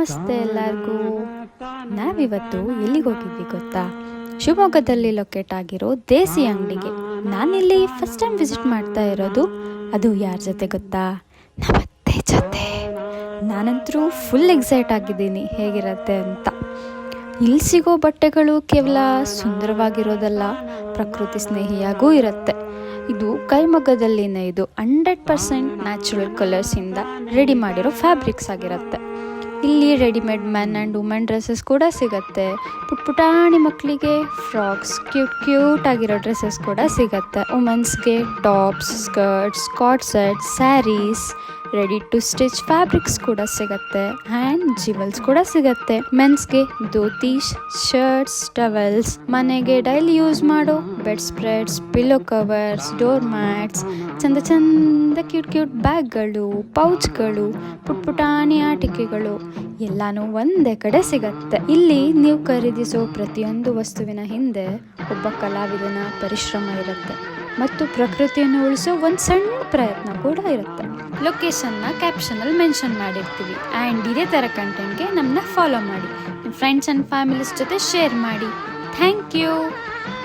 ನಮಸ್ತೆ ಎಲ್ಲರಿಗೂ. ನಾವಿವತ್ತು ಎಲ್ಲಿಗೆ ಹೋಗಿದ್ವಿ ಗೊತ್ತಾ? ಶಿವಮೊಗ್ಗದಲ್ಲಿ ಲೊಕೇಟ್ ಆಗಿರೋ ದೇಸಿ ಅಂಗಡಿಗೆ. ನಾನಿಲ್ಲಿ ಫಸ್ಟ್ ಟೈಮ್ ವಿಸಿಟ್ ಮಾಡ್ತಾ ಇರೋದು. ಅದು ಯಾರ ಜೊತೆ ಗೊತ್ತಾ? ನಮ್ಮತ್ತೆ ಜೊತೆ. ನಾನಂತರೂ ಫುಲ್ ಎಕ್ಸೈಟ್ ಆಗಿದ್ದೀನಿ ಹೇಗಿರುತ್ತೆ ಅಂತ. ಇಲ್ಲಿ ಸಿಗೋ ಬಟ್ಟೆಗಳು ಕೇವಲ ಸುಂದರವಾಗಿರೋದಲ್ಲ, ಪ್ರಕೃತಿ ಸ್ನೇಹಿಯಾಗೂ ಇರುತ್ತೆ. ಇದು ಕೈಮಗ್ಗದಲ್ಲಿನೇ ಇದು 100% ನ್ಯಾಚುರಲ್ ಕಲರ್ಸಿಂದ ರೆಡಿ ಮಾಡಿರೋ ಫ್ಯಾಬ್ರಿಕ್ಸ್ ಆಗಿರುತ್ತೆ. ಇಲ್ಲಿ readymade men and women dresses ಕೂಡ ಸಿಗುತ್ತೆ. ಪುಟಾಣಿ ಮಕ್ಕಳಿಗೆ ಫ್ರಾಕ್ಸ್, ಕ್ಯೂಟ್ ಆಗಿರೋ ಡ್ರೆಸ್ಸಸ್ ಕೂಡ ಸಿಗುತ್ತೆ. ವುಮೆನ್ಸ್ಗೆ tops, skirts, co-ord sets, sarees, ready to stitch fabrics ಕೂಡ ಸಿಗುತ್ತೆ. ಹ್ಯಾಂಡ್ ಜಿವೆಲ್ಸ್ ಕೂಡ ಸಿಗುತ್ತೆ. ಮೆನ್ಸ್ಗೆ ಧೋತಿ, ಶರ್ಟ್ಸ್, ಟವೆಲ್ಸ್, ಮನೆಗೆ ಡೈಲಿ ಯೂಸ್ ಮಾಡೋ bedspreads, pillow covers, door mats, ಚಂದ ಕ್ಯೂಟ್ ಬ್ಯಾಗ್ಗಳು, ಪೌಚ್ಗಳು, ಪುಟಾಣಿ ಆಟಿಕೆಗಳು ಎಲ್ಲಾನು ಒಂದೇ ಕಡೆ ಸಿಗತ್ತೆ. ಇಲ್ಲಿ ನೀವು ಖರೀದಿಸೋ ಪ್ರತಿಯೊಂದು ವಸ್ತುವಿನ ಹಿಂದೆ ಒಬ್ಬ ಕಲಾವಿದನ ಪರಿಶ್ರಮ ಇರುತ್ತೆ ಮತ್ತು ಪ್ರಕೃತಿಯನ್ನು ಉಳಿಸೋ ಒಂದು ಸಣ್ಣ ಪ್ರಯತ್ನ ಕೂಡ ಇರುತ್ತೆ. ಲೊಕೇಶನ್ನ ಕ್ಯಾಪ್ಷನಲ್ಲಿ ಮೆನ್ಷನ್ ಮಾಡಿರ್ತೀವಿ. ಆ್ಯಂಡ್ ಇದೇ ಥರ ಕಂಟೆಂಟ್ಗೆ ನಮ್ಮನ್ನ ಫಾಲೋ ಮಾಡಿ. ಫ್ರೆಂಡ್ಸ್ ಆ್ಯಂಡ್ ಫ್ಯಾಮಿಲೀಸ್ ಜೊತೆ ಶೇರ್ ಮಾಡಿ. Thank you.